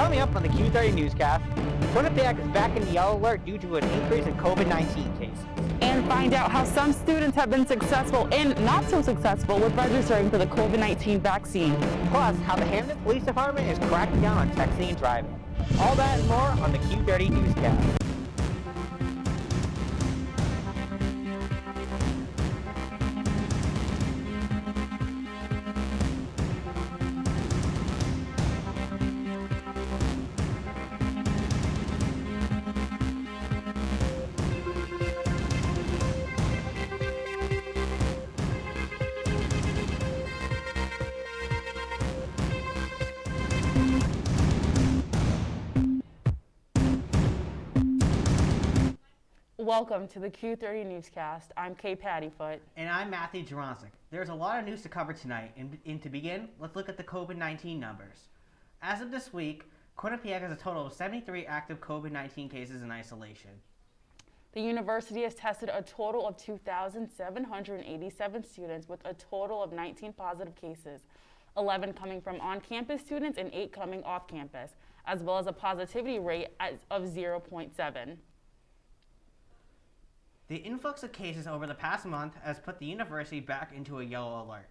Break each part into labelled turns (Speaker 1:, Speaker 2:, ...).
Speaker 1: Coming up on the Q30 Newscast, Quinnipiac is back in the yellow alert due to an increase in COVID-19 cases.
Speaker 2: And find out how some students have been successful and not so successful with registering for the COVID-19 vaccine.
Speaker 1: Plus, how the Hamden Police Department is cracking down on texting and driving. All that and more on the Q30 Newscast.
Speaker 2: Welcome to the Q30 Newscast. I'm Kay Pattyfoot.
Speaker 3: And I'm Matthew Jurasic. There's a lot of news to cover tonight, and to begin, let's look at the COVID-19 numbers. As of this week, Quinnipiac has a total of 73 active COVID-19 cases in isolation.
Speaker 2: The university has tested a total of 2,787 students with a total of 19 positive cases, 11 coming from on-campus students and 8 coming off-campus, as well as a positivity rate of 0.7.
Speaker 3: The influx of cases over the past month has put the university back into a yellow alert.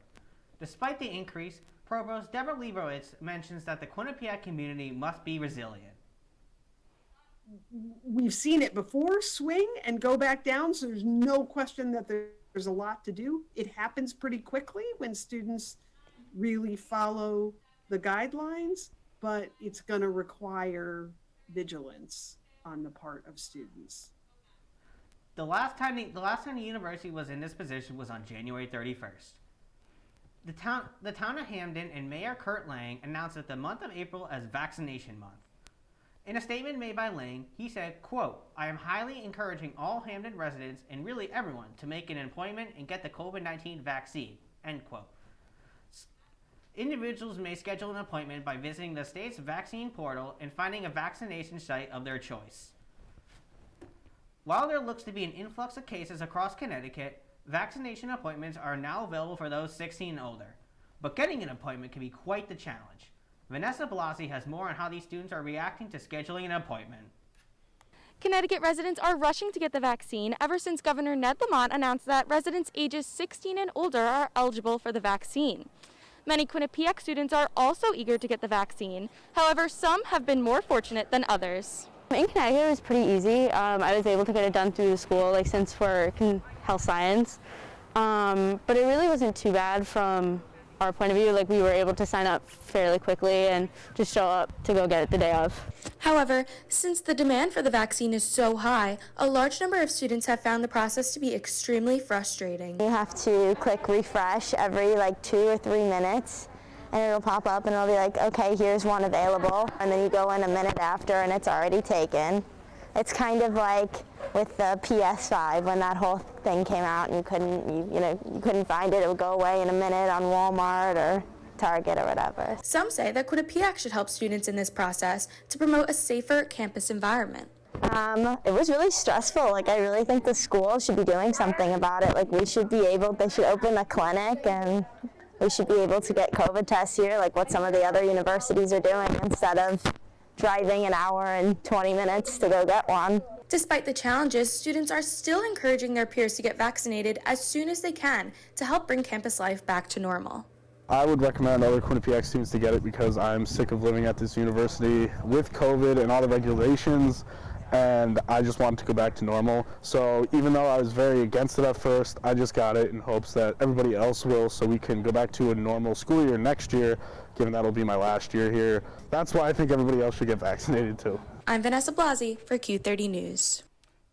Speaker 3: Despite the increase, Provost Deborah Leibowitz mentions that the Quinnipiac community must be resilient.
Speaker 4: We've seen it before swing and go back down, so there's no question that there's a lot to do. It happens pretty quickly when students really follow the guidelines, but it's going to require vigilance on the part of students.
Speaker 3: The last time the university was in this position was on January 31st. The town of Hamden and Mayor Kurt Lang announced that the month of April as Vaccination Month. In a statement made by Lang, he said, quote, "I am highly encouraging all Hamden residents and really everyone to make an appointment and get the COVID-19 vaccine," end quote. Individuals may schedule an appointment by visiting the state's vaccine portal and finding a vaccination site of their choice. While there looks to be an influx of cases across Connecticut, vaccination appointments are now available for those 16 and older. But getting an appointment can be quite the challenge. Vanessa Blasi has more on how these students are reacting to scheduling an appointment.
Speaker 5: Connecticut residents are rushing to get the vaccine ever since Governor Ned Lamont announced that residents ages 16 and older are eligible for the vaccine. Many Quinnipiac students are also eager to get the vaccine. However, some have been more fortunate than others.
Speaker 6: In Connecticut, it was pretty easy. I was able to get it done through the school, since we're in health science. But it really wasn't too bad from our point of view. We were able to sign up fairly quickly and just show up to go get it the day of.
Speaker 5: However, since the demand for the vaccine is so high, a large number of students have found the process to be extremely frustrating.
Speaker 6: You have to click refresh every 2 or 3 minutes. And it'll pop up and it'll be like, okay, here's one available. And then you go in a minute after and it's already taken. It's kind of like with the PS5 when that whole thing came out and you couldn't find it. It would go away in a minute on Walmart or Target or whatever.
Speaker 5: Some say that Quinnipiac should help students in this process to promote a safer campus environment.
Speaker 6: It was really stressful. I really think the school should be doing something about it. They should open a clinic and we should be able to get COVID tests here, what some of the other universities are doing, instead of driving an hour and 20 minutes to go get one.
Speaker 5: Despite the challenges, students are still encouraging their peers to get vaccinated as soon as they can to help bring campus life back to normal.
Speaker 7: I would recommend other Quinnipiac students to get it because I'm sick of living at this university with COVID and all the regulations, and I just want to go back to normal. So even though I was very against it at first, I just got it in hopes that everybody else will, so we can go back to a normal school year next year, given that'll be my last year here. That's why I think everybody else should get vaccinated too.
Speaker 5: I'm Vanessa Blasi for Q30 News.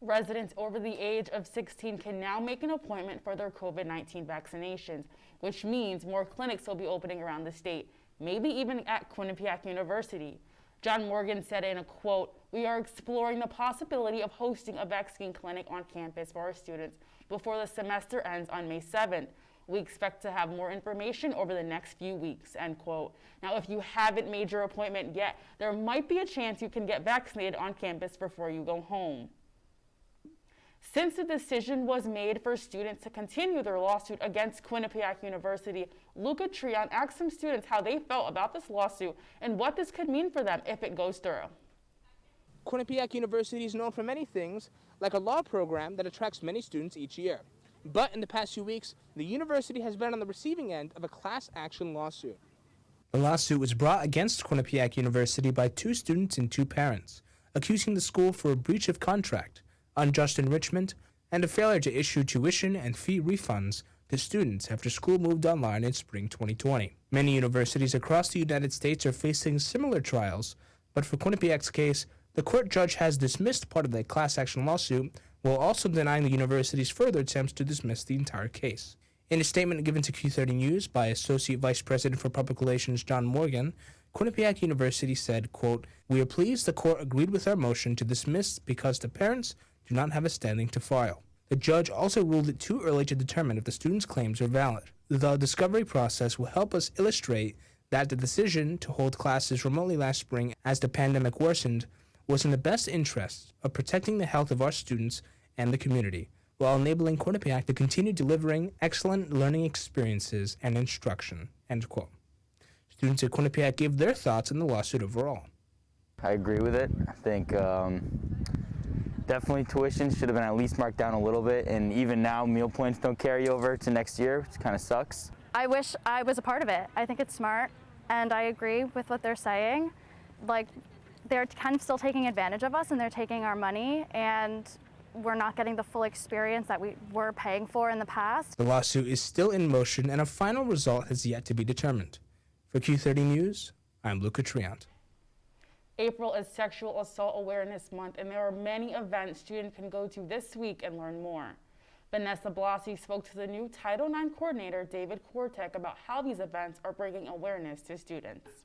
Speaker 2: Residents over the age of 16 can now make an appointment for their COVID-19 vaccinations, which means more clinics will be opening around the state, maybe even at Quinnipiac University. John Morgan said in a quote, "We are exploring the possibility of hosting a vaccine clinic on campus for our students before the semester ends on May 7th. We expect to have more information over the next few weeks," end quote. Now, if you haven't made your appointment yet, there might be a chance you can get vaccinated on campus before you go home. Since the decision was made for students to continue their lawsuit against Quinnipiac University, Luca Trion asked some students how they felt about this lawsuit and what this could mean for them if it goes through.
Speaker 8: Quinnipiac University is known for many things, like a law program that attracts many students each year. But in the past few weeks, the university has been on the receiving end of a class action lawsuit. The lawsuit was brought against Quinnipiac University by 2 students and 2 parents, accusing the school for a breach of contract, unjust enrichment, and a failure to issue tuition and fee refunds to students after school moved online in spring 2020. Many universities across the United States are facing similar trials, but for Quinnipiac's case, the court judge has dismissed part of the class action lawsuit while also denying the university's further attempts to dismiss the entire case. In a statement given to Q30 News by Associate Vice President for Public Relations John Morgan, Quinnipiac University said, quote, "We are pleased the court agreed with our motion to dismiss because the parents do not have a standing to file." The judge also ruled it too early to determine if the students' claims are valid. The discovery process will help us illustrate that the decision to hold classes remotely last spring as the pandemic worsened was in the best interest of protecting the health of our students and the community, while enabling Quinnipiac to continue delivering excellent learning experiences and instruction, end quote. Students at Quinnipiac gave their thoughts on the lawsuit overall.
Speaker 9: I agree with it. I think definitely tuition should have been at least marked down a little bit, and even now meal points don't carry over to next year, which kind of sucks.
Speaker 10: I wish I was a part of it. I think it's smart, and I agree with what they're saying. Like, they're kind of still taking advantage of us, and they're taking our money, and we're not getting the full experience that we were paying for in the past.
Speaker 8: The lawsuit is still in motion, and a final result has yet to be determined. For Q30 News, I'm Luca Triant.
Speaker 2: April is Sexual Assault Awareness Month, and there are many events students can go to this week and learn more. Vanessa Blasi spoke to the new Title IX coordinator, David Kortek, about how these events are bringing awareness to students.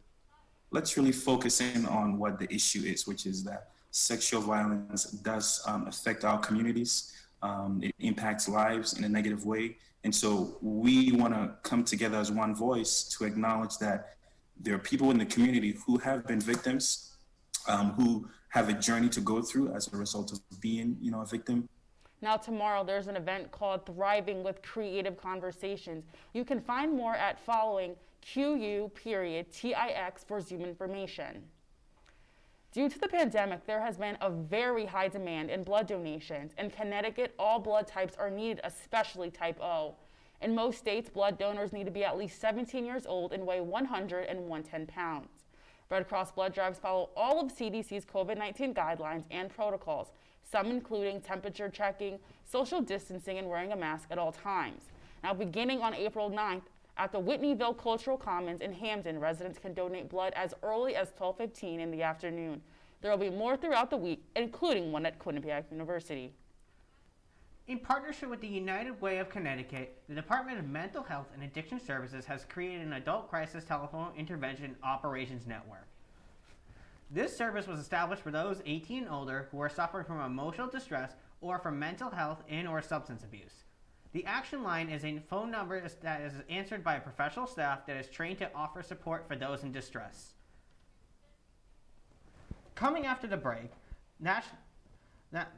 Speaker 11: Let's really focus in on what the issue is, which is that sexual violence does affect our communities. It impacts lives in a negative way. And so we want to come together as one voice to acknowledge that there are people in the community who have been victims, who have a journey to go through as a result of being, a victim.
Speaker 2: Now tomorrow there's an event called Thriving with Creative Conversations. You can find more at following QU.TIX for Zoom information. Due to the pandemic, there has been a very high demand in blood donations. In Connecticut, all blood types are needed, especially type O. In most states, blood donors need to be at least 17 years old and weigh 100 and 110 pounds. Red Cross blood drives follow all of CDC's COVID-19 guidelines and protocols, some including temperature checking, social distancing, and wearing a mask at all times. Now, beginning on April 9th, at the Whitneyville Cultural Commons in Hamden, residents can donate blood as early as 12:15 in the afternoon. There will be more throughout the week, including one at Quinnipiac University.
Speaker 3: In partnership with the United Way of Connecticut, the Department of Mental Health and Addiction Services has created an adult crisis telephone intervention operations network. This service was established for those 18 and older who are suffering from emotional distress or from mental health and/or substance abuse. The action line is a phone number that is answered by a professional staff that is trained to offer support for those in distress. Coming after the break,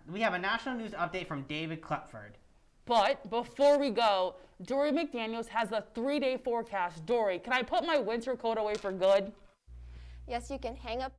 Speaker 3: we have a national news update from David Klepford.
Speaker 2: But before we go, Dory McDaniels has a 3-day forecast. Dory, can I put my winter coat away for good?
Speaker 12: Yes, you can hang up.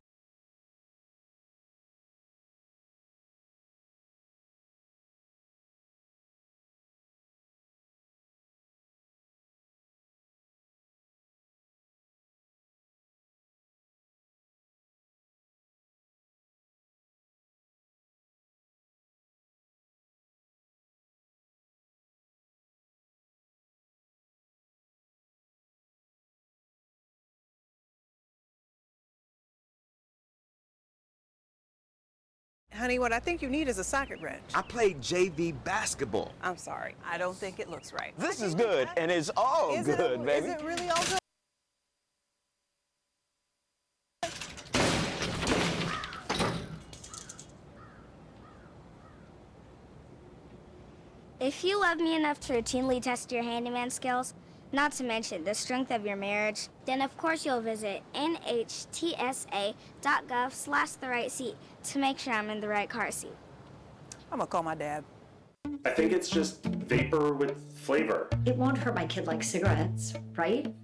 Speaker 13: Honey, what I think you need is a socket wrench.
Speaker 14: I played JV basketball.
Speaker 13: I'm sorry. I don't think it looks right.
Speaker 14: This is good, and it's all good, baby.
Speaker 13: Is it really all good?
Speaker 15: If you love me enough to routinely test your handyman skills, not to mention the strength of your marriage, then of course you'll visit nhtsa.gov/the right seat to make sure I'm in the right car seat.
Speaker 13: I'm gonna call my dad.
Speaker 16: I think it's just vapor with flavor.
Speaker 17: It won't hurt my kid like cigarettes, right?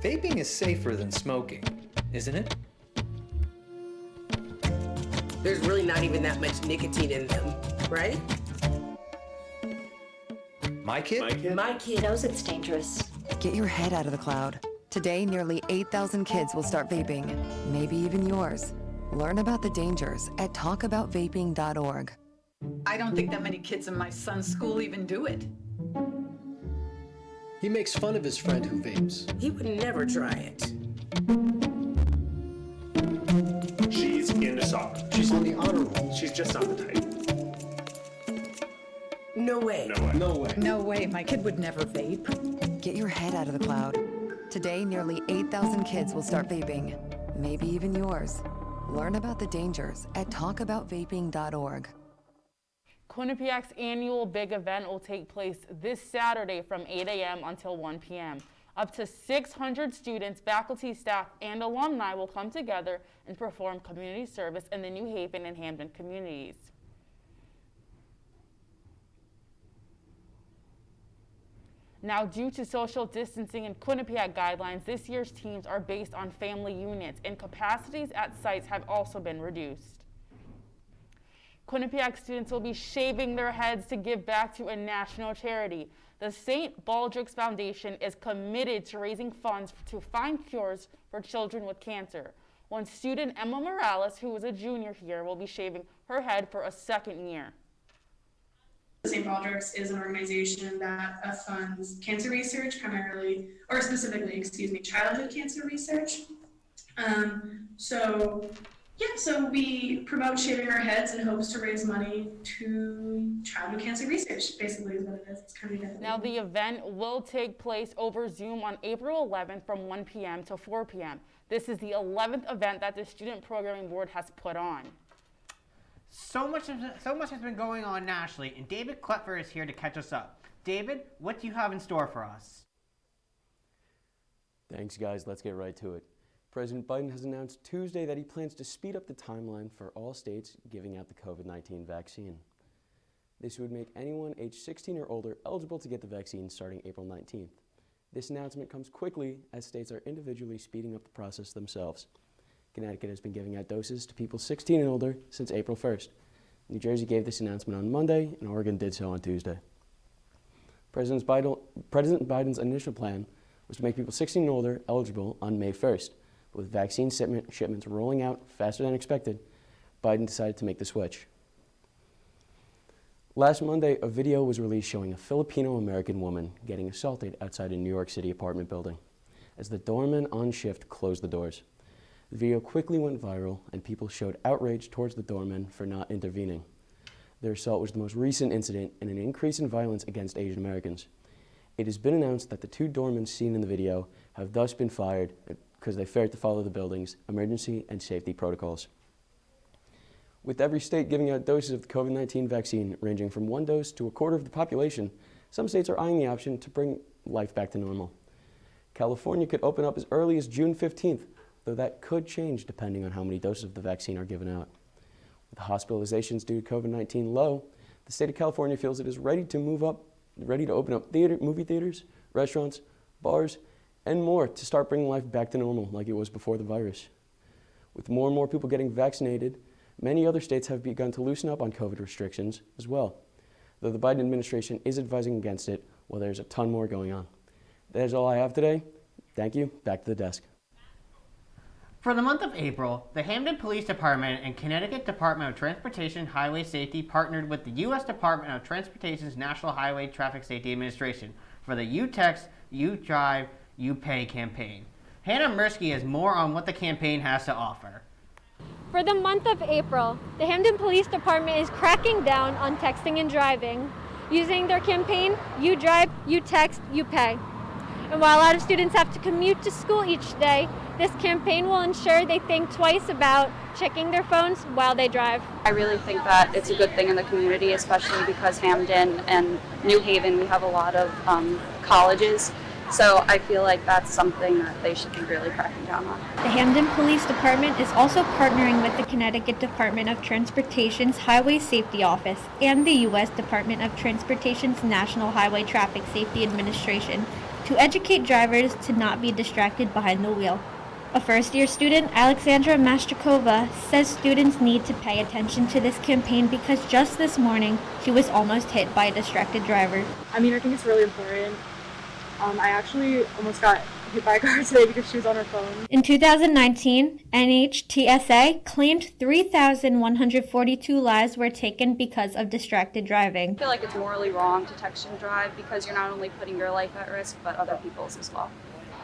Speaker 18: Vaping is safer than smoking, isn't it?
Speaker 19: There's really not even that much nicotine in them, right?
Speaker 18: My kid?
Speaker 17: My kid knows it's dangerous.
Speaker 20: Get your head out of the cloud. Today, nearly 8,000 kids will start vaping, maybe even yours. Learn about the dangers at talkaboutvaping.org.
Speaker 21: I don't think that many kids in my son's school even do it.
Speaker 22: He makes fun of his friend who vapes.
Speaker 19: He would never try it.
Speaker 16: She's into soccer.
Speaker 22: She's on the honor roll.
Speaker 16: She's just not the type.
Speaker 19: No way.
Speaker 16: No way.
Speaker 22: No way.
Speaker 21: No way, my kid would never vape.
Speaker 20: Get your head out of the cloud. Today, nearly 8,000 kids will start vaping, maybe even yours. Learn about the dangers at talkaboutvaping.org.
Speaker 2: Quinnipiac's annual big event will take place this Saturday from 8 a.m. until 1 p.m. Up to 600 students, faculty, staff, and alumni will come together and perform community service in the New Haven and Hamden communities. Now, due to social distancing and Quinnipiac guidelines, this year's teams are based on family units, and capacities at sites have also been reduced. Quinnipiac students will be shaving their heads to give back to a national charity. The St. Baldrick's Foundation is committed to raising funds to find cures for children with cancer. One student, Emma Morales, who is a junior here, will be shaving her head for a second year.
Speaker 23: St. Baldrick's is an organization that funds cancer research primarily, or specifically, childhood cancer research. So we promote shaving our heads in hopes to raise money to childhood cancer research, basically is what it is. It's kind of
Speaker 2: Now, the event will take place over Zoom on April 11th from 1 p.m. to 4 p.m. This is the 11th event that the Student Programming Board has put on.
Speaker 3: So much has been going on nationally, and David Klepfer is here to catch us up. David, what do you have in store for us?
Speaker 24: Thanks, guys. Let's get right to it. President Biden has announced Tuesday that he plans to speed up the timeline for all states giving out the COVID-19 vaccine. This would make anyone age 16 or older eligible to get the vaccine starting April 19th. This announcement comes quickly as states are individually speeding up the process themselves. Connecticut has been giving out doses to people 16 and older since April 1st. New Jersey gave this announcement on Monday, and Oregon did so on Tuesday. President Biden's initial plan was to make people 16 and older eligible on May 1st. But with vaccine shipments rolling out faster than expected, Biden decided to make the switch. Last Monday, a video was released showing a Filipino-American woman getting assaulted outside a New York City apartment building as the doorman on shift closed the doors. The video quickly went viral, and people showed outrage towards the doorman for not intervening. Their assault was the most recent incident in an increase in violence against Asian Americans. It has been announced that the two doormen seen in the video have thus been fired because they failed to follow the building's emergency and safety protocols. With every state giving out doses of the COVID-19 vaccine ranging from 1 dose to a quarter of the population, some states are eyeing the option to bring life back to normal. California could open up as early as June 15th, though that could change depending on how many doses of the vaccine are given out. With hospitalizations due to COVID-19 low, the state of California feels it is ready to open up movie theaters, restaurants, bars, and more to start bringing life back to normal like it was before the virus. With more and more people getting vaccinated, many other states have begun to loosen up on COVID restrictions as well, though the Biden administration is advising against it while there's a ton more going on. That is all I have today. Thank you. Back to the desk.
Speaker 3: For the month of April, the Hamden Police Department and Connecticut Department of Transportation Highway Safety partnered with the U.S. Department of Transportation's National Highway Traffic Safety Administration for the You Text, You Drive, You Pay campaign. Hannah Mirsky has more on what the campaign has to offer.
Speaker 25: For the month of April, the Hamden Police Department is cracking down on texting and driving, using their campaign, You Drive, You Text, You Pay. And while a lot of students have to commute to school each day, this campaign will ensure they think twice about checking their phones while they drive.
Speaker 26: I really think that it's a good thing in the community, especially because Hamden and New Haven, we have a lot of colleges So I feel like that's something that they should be really cracking down on.
Speaker 25: The Hamden Police Department is also partnering with the Connecticut Department of Transportation's Highway Safety Office and the U.S. Department of Transportation's National Highway Traffic Safety Administration to educate drivers to not be distracted behind the wheel. A first-year student, Alexandra Mastrakova, says students need to pay attention to this campaign because just this morning, she was almost hit by a distracted driver.
Speaker 26: I mean, I think it's really important. I actually almost got hit by a car today because she was on her phone.
Speaker 25: In 2019, NHTSA claimed 3,142 lives were taken because of distracted driving.
Speaker 26: I feel like it's morally wrong to text and drive because you're not only putting your life at risk, but other people's as well.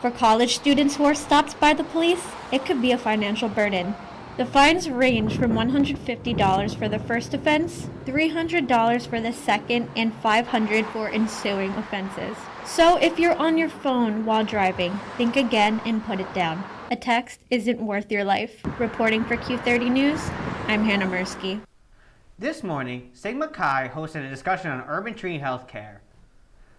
Speaker 25: For college students who are stopped by the police, it could be a financial burden. The fines range from $150 for the first offense, $300 for the second, and $500 for ensuing offenses. So if you're on your phone while driving, think again and put it down. A text isn't worth your life. Reporting for Q30 News, I'm Hannah Mursky.
Speaker 3: This morning, Sigma Chi hosted a discussion on urban tree health care.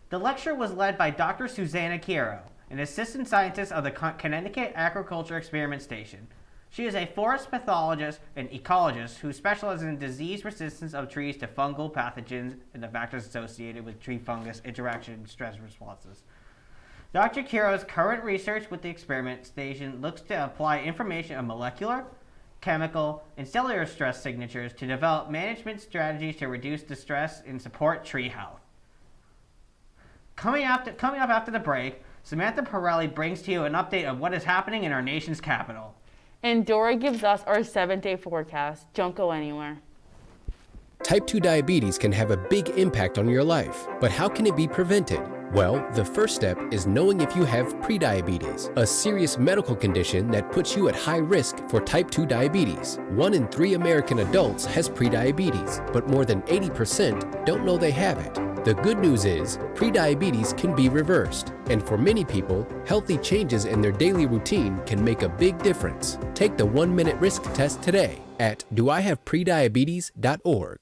Speaker 3: The lecture was led by Dr. Susanna Chiaro, an assistant scientist of the Connecticut Agriculture Experiment Station. She is a forest pathologist and ecologist who specializes in disease resistance of trees to fungal pathogens and the factors associated with tree-fungus interaction and stress responses. Dr. Chiaro's current research with the experiment station looks to apply information on molecular, chemical, and cellular stress signatures to develop management strategies to reduce distress and support tree health. Coming up after the break, Samantha Pirelli brings to you an update of what is happening in our nation's capital.
Speaker 2: And Dora gives us our 7-day forecast. Don't go anywhere.
Speaker 1: Type 2 diabetes can have a big impact on your life, but how can it be prevented? Well, the first step is knowing if you have prediabetes, a serious medical condition that puts you at high risk for type 2 diabetes. 1 in 3 American adults has prediabetes, but more than 80% don't know they have it. The good news is, prediabetes can be reversed, and for many people, healthy changes in their daily routine can make a big difference. Take the 1-minute risk test today at doihaveprediabetes.org.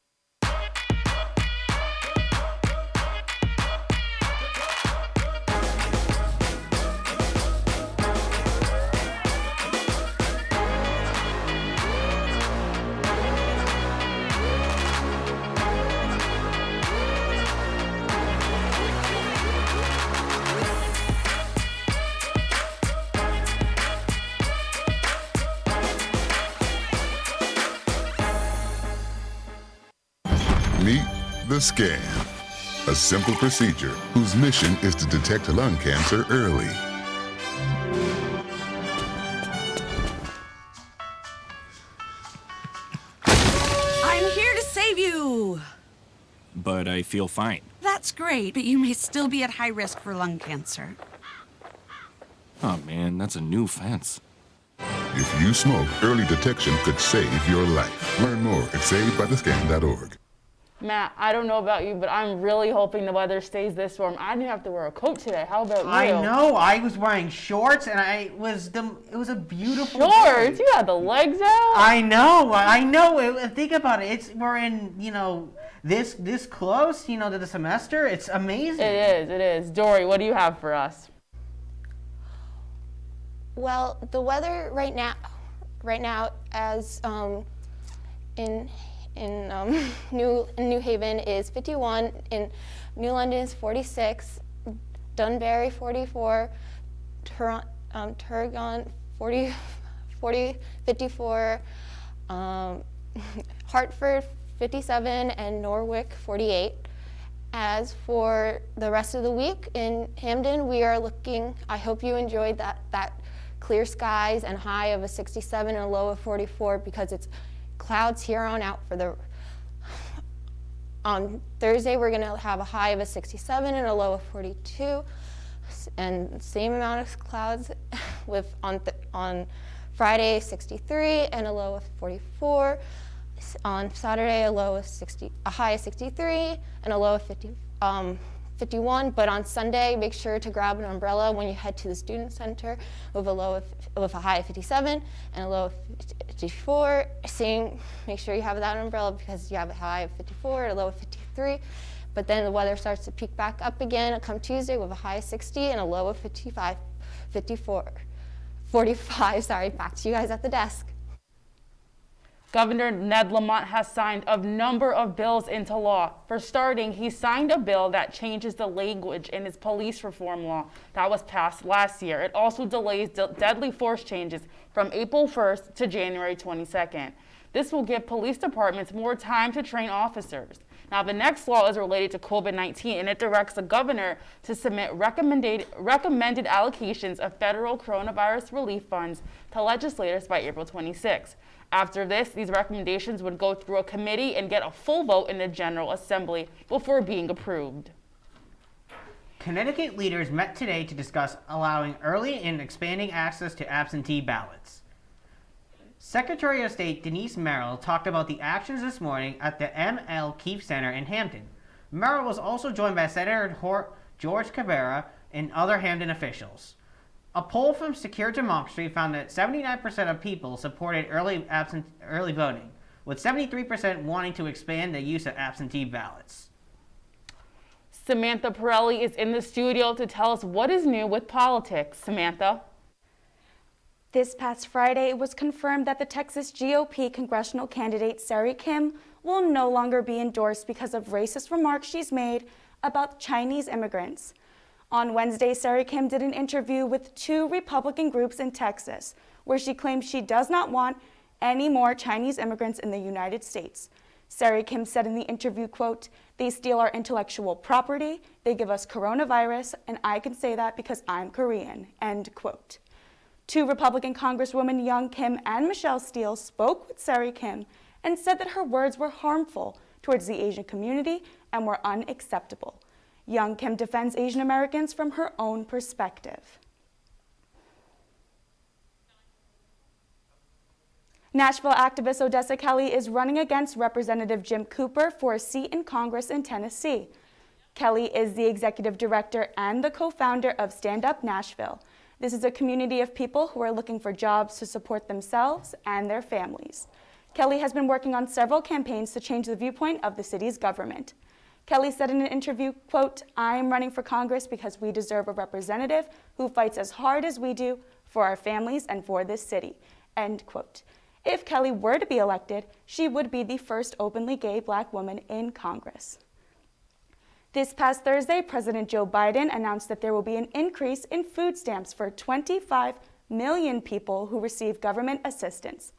Speaker 4: Meet the scan, a simple procedure whose mission is to detect lung cancer early.
Speaker 5: I'm here to save you!
Speaker 6: But I feel fine.
Speaker 5: That's great, but you may still be at high risk for lung cancer.
Speaker 6: Oh man, that's a new fence.
Speaker 4: If you smoke, early detection could save your life. Learn more at savedbythescan.org.
Speaker 2: Matt, I don't know about you, but I'm really hoping the weather stays this warm. I didn't have to wear a coat today. How about you?
Speaker 3: I know. I was wearing shorts, and it was a beautiful
Speaker 2: shorts.
Speaker 3: day.
Speaker 2: You had the legs out.
Speaker 3: I know. Think about it. We're in this close to the semester. It's amazing.
Speaker 2: It is. Dory, what do you have for us?
Speaker 12: Well, the weather right now, as in New Haven is 51, in New London is 46, Dunbarry 44, Turgon 54, Hartford 57, and Norwich 48. As for the rest of the week in Hamden, we are looking, I hope you enjoyed that clear skies and high of a 67 and a low of 44, because it's clouds here on out for the. On Thursday, we're going to have a high of a 67 and a low of 42, and same amount of clouds with on Friday 63 and a low of 44. On Saturday, a high of 63 and a low of 51. But on Sunday, make sure to grab an umbrella when you head to the student center with a high of 57 and a low of 54. Make sure you have that umbrella because you have a high of 54 and a low of 53. But then the weather starts to peak back up again come Tuesday with a high of 60 and a low of 45. Sorry, back to you guys at the desk.
Speaker 2: Governor Ned Lamont has signed a number of bills into law. For starting, he signed a bill that changes the language in his police reform law that was passed last year. It also delays deadly force changes from April 1st to January 22nd. This will give police departments more time to train officers. Now, the next law is related to COVID-19, and it directs the governor to submit recommended allocations of federal coronavirus relief funds to legislators by April 26. After this, these recommendations would go through a committee and get a full vote in the General Assembly before being approved.
Speaker 3: Connecticut leaders met today to discuss allowing early and expanding access to absentee ballots. Secretary of State Denise Merrill talked about the actions this morning at the ML KEEFE Center in Hampton. Merrill was also joined by Senator George Cabrera and other Hampton officials. A poll from Secure Democracy found that 79% of people supported early voting, with 73% wanting to expand the use of absentee ballots.
Speaker 2: Samantha Pirelli is in the studio to tell us what is new with politics. Samantha.
Speaker 7: This past Friday, it was confirmed that the Texas GOP congressional candidate Sari Kim will no longer be endorsed because of racist remarks she's made about Chinese immigrants. On Wednesday, Sari Kim did an interview with 2 Republican groups in Texas, where she claimed she does not want any more Chinese immigrants in the United States. Sari Kim said in the interview, quote, "They steal our intellectual property, they give us coronavirus, and I can say that because I'm Korean," end quote. 2 Republican Congresswomen Young Kim and Michelle Steele spoke with Sari Kim and said that her words were harmful towards the Asian community and were unacceptable. Young Kim defends Asian Americans from her own perspective. Nashville activist Odessa Kelly is running against Representative Jim Cooper for a seat in Congress in Tennessee. Kelly is the executive director and the co-founder of Stand Up Nashville. This is a community of people who are looking for jobs to support themselves and their families. Kelly has been working on several campaigns to change the viewpoint of the city's government. Kelly said in an interview, quote, "I am running for Congress because we deserve a representative who fights as hard as we do for our families and for this city," end quote. If Kelly were to be elected, she would be the first openly gay Black woman in Congress. This past Thursday, President Joe Biden announced that there will be an increase in food stamps for 25 million people who receive government assistance.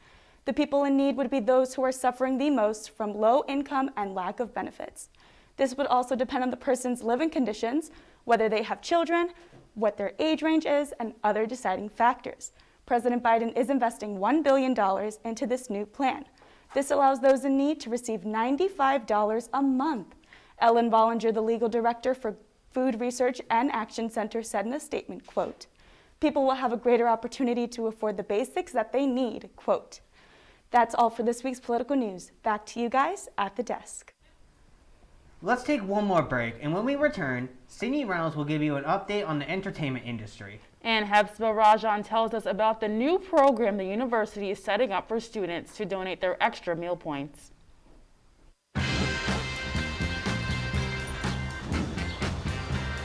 Speaker 7: The people in need would be those who are suffering the most from low income and lack of benefits. This would also depend on the person's living conditions, whether they have children, what their age range is, and other deciding factors. President Biden is investing $1 billion into this new plan. This allows those in need to receive $95 a month. Ellen Bollinger, the legal director for Food Research and Action Center, said in a statement, quote, "People will have a greater opportunity to afford the basics that they need," quote. That's all for this week's political news. Back to you guys at the desk.
Speaker 3: Let's take one more break, and when we return, Sydney Reynolds will give you an update on the entertainment industry.
Speaker 2: And Hepzibah Rajan tells us about the new program the university is setting up for students to donate their extra meal points.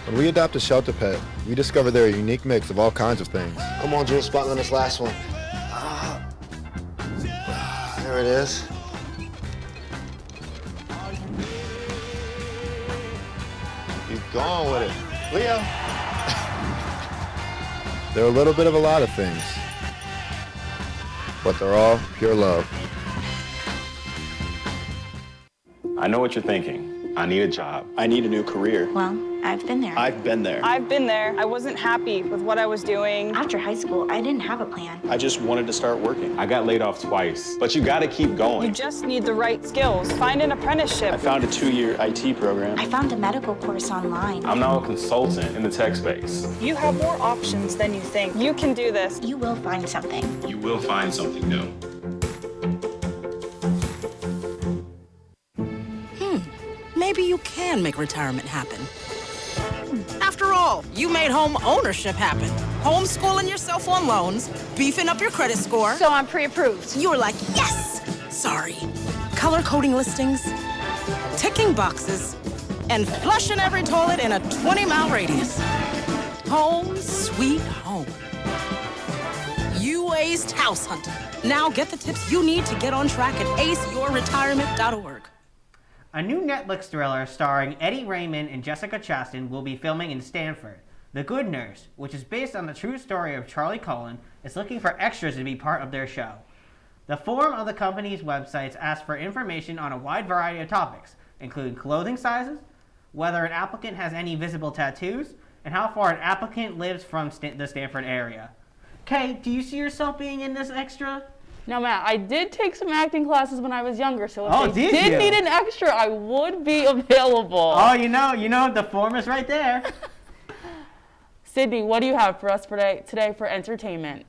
Speaker 8: When we adopt a shelter pet, we discover they're a unique mix of all kinds of things.
Speaker 9: Come on, Jules, spot on this last one. There it is.
Speaker 8: Keep going with it. Leo! They're a little bit of a lot of things, but they're all pure love.
Speaker 10: I know what you're thinking. I need a job.
Speaker 11: I need a new career.
Speaker 14: Well, I've been there.
Speaker 11: I've been there.
Speaker 27: I've been there. I wasn't happy with what I was doing.
Speaker 14: After high school, I didn't have a plan.
Speaker 11: I just wanted to start working.
Speaker 10: I got laid off twice, but you gotta keep going.
Speaker 27: You just need the right skills. Find an apprenticeship.
Speaker 11: I found a 2-year IT program.
Speaker 14: I found a medical course online.
Speaker 10: I'm now a consultant in the tech space.
Speaker 27: You have more options than you think. You can do this.
Speaker 14: You will find something.
Speaker 10: You will find something new.
Speaker 28: Maybe you can make retirement happen. After all, you made home ownership happen. Homeschooling yourself on loans, beefing up your credit score.
Speaker 27: So I'm pre-approved.
Speaker 28: You were like, yes! Sorry. Color coding listings, ticking boxes, and flushing every toilet in a 20-mile radius. Home sweet home. You aced house hunting. Now get the tips you need to get on track at aceyourretirement.org.
Speaker 3: A new Netflix thriller starring Eddie Raymond and Jessica Chastain will be filming in Stanford. The Good Nurse, which is based on the true story of Charlie Cullen, is looking for extras to be part of their show. The forum of the company's websites asks for information on a wide variety of topics, including clothing sizes, whether an applicant has any visible tattoos, and how far an applicant lives from the Stanford area. Kay, do you see yourself being in this extra?
Speaker 2: Now, Matt, I did take some acting classes when I was younger, so if they
Speaker 3: did
Speaker 2: need an extra, I would be available.
Speaker 3: Oh, you know, the form is right there.
Speaker 2: Sydney, what do you have for us today for entertainment?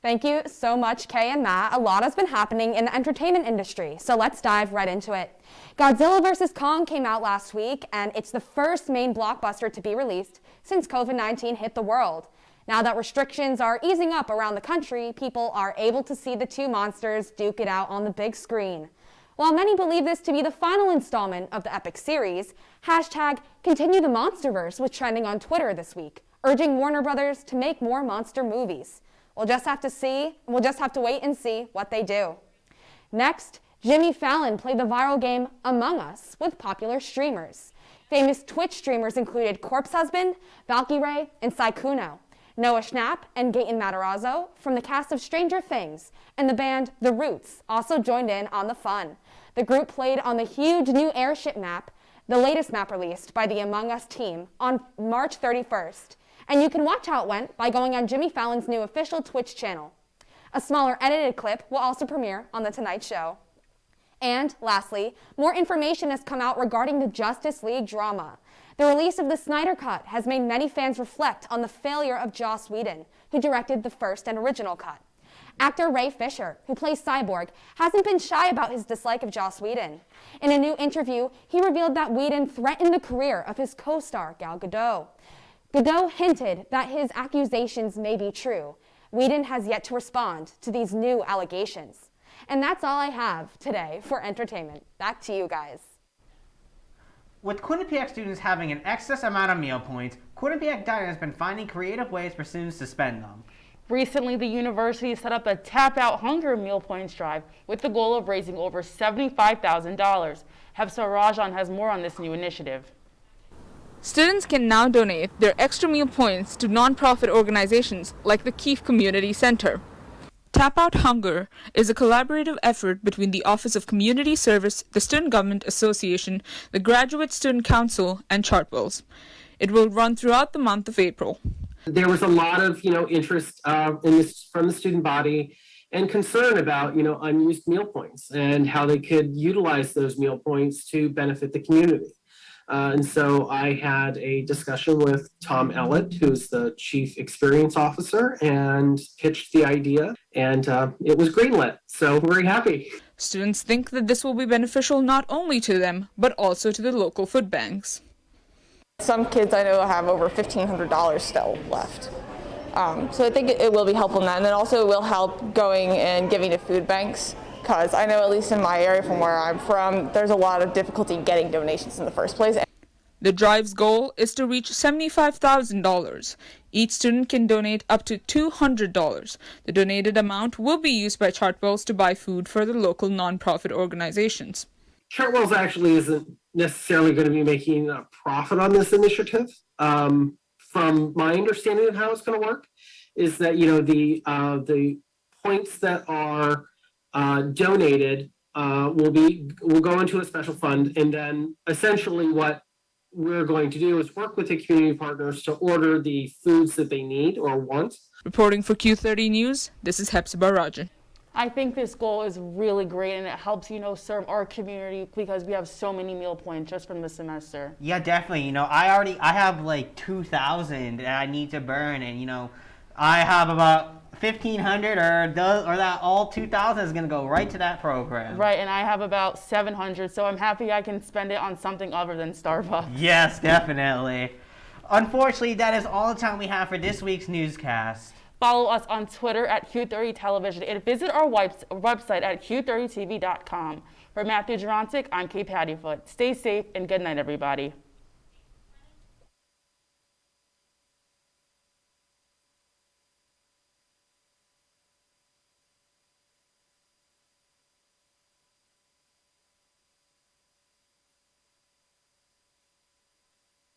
Speaker 13: Thank you so much, Kay and Matt. A lot has been happening in the entertainment industry, so let's dive right into it. Godzilla vs. Kong came out last week, and it's the first main blockbuster to be released since COVID-19 hit the world. Now that restrictions are easing up around the country, people are able to see the two monsters duke it out on the big screen. While many believe this to be the final installment of the epic series, #ContinueTheMonsterverse was trending on Twitter this week, urging Warner Brothers to make more monster movies. We'll just have to wait and see what they do. Next, Jimmy Fallon played the viral game Among Us with popular streamers. Famous Twitch streamers included Corpse Husband, Valkyrae, and Saikuno. Noah Schnapp and Gaten Matarazzo from the cast of Stranger Things and the band The Roots also joined in on the fun. The group played on the huge new airship map, the latest map released by the Among Us team on March 31st. And you can watch how it went by going on Jimmy Fallon's new official Twitch channel. A smaller edited clip will also premiere on The Tonight Show. And lastly, more information has come out regarding the Justice League drama. The release of the Snyder Cut has made many fans reflect on the failure of Joss Whedon, who directed the first and original cut. Actor Ray Fisher, who plays Cyborg, hasn't been shy about his dislike of Joss Whedon. In a new interview, he revealed that Whedon threatened the career of his co-star Gal Gadot. Gadot hinted that his accusations may be true. Whedon has yet to respond to these new allegations. And that's all I have today for entertainment. Back to you guys.
Speaker 3: With Quinnipiac students having an excess amount of meal points, Quinnipiac Diner has been finding creative ways for students to spend them.
Speaker 2: Recently, the university set up a Tap Out Hunger Meal Points drive with the goal of raising over $75,000. Hepsa Rajan has more on this new initiative.
Speaker 15: Students can now donate their extra meal points to nonprofit organizations like the KEEFE Community Center. Tap Out Hunger is a collaborative effort between the Office of Community Service, the Student Government Association, the Graduate Student Council, and Chartwells. It will run throughout the month of April.
Speaker 16: There was a lot of, interest in this from the student body and concern about, unused meal points and how they could utilize those meal points to benefit the community. And so I had a discussion with Tom Ellett, who's the Chief Experience Officer, and pitched the idea, and it was greenlit, so we're very happy.
Speaker 15: Students think that this will be beneficial not only to them, but also to the local food banks.
Speaker 17: Some kids I know have over $1,500 still left. So I think it will be helpful in that, and then also it will help going and giving to food banks. Because I know, at least in my area from where I'm from, there's a lot of difficulty getting donations in the first place.
Speaker 15: The drive's goal is to reach $75,000. Each student can donate up to $200. The donated amount will be used by Chartwells to buy food for the local nonprofit organizations.
Speaker 16: Chartwells actually isn't necessarily going to be making a profit on this initiative. From my understanding of how it's going to work, is that the points that are donated will go into a special fund, and then essentially what we're going to do is work with the community partners to order the foods that they need or want.
Speaker 15: Reporting for Q30 News, this is Hepsa Rajan.
Speaker 2: I think this goal is really great, and it helps, serve our community because we have so many meal points just from the semester.
Speaker 3: Yeah, definitely. I have like 2,000 that I need to burn, and I have about 1,500 or that all 2,000 is going to go right to that program.
Speaker 2: Right, and I have about 700, so I'm happy I can spend it on something other than Starbucks.
Speaker 3: Yes, definitely. Unfortunately, that is all the time we have for this week's newscast.
Speaker 2: Follow us on Twitter at Q30 Television and visit our website at Q30TV.com. For Matthew Gerontic, I'm Kay Pattyfoot. Stay safe and good night, everybody.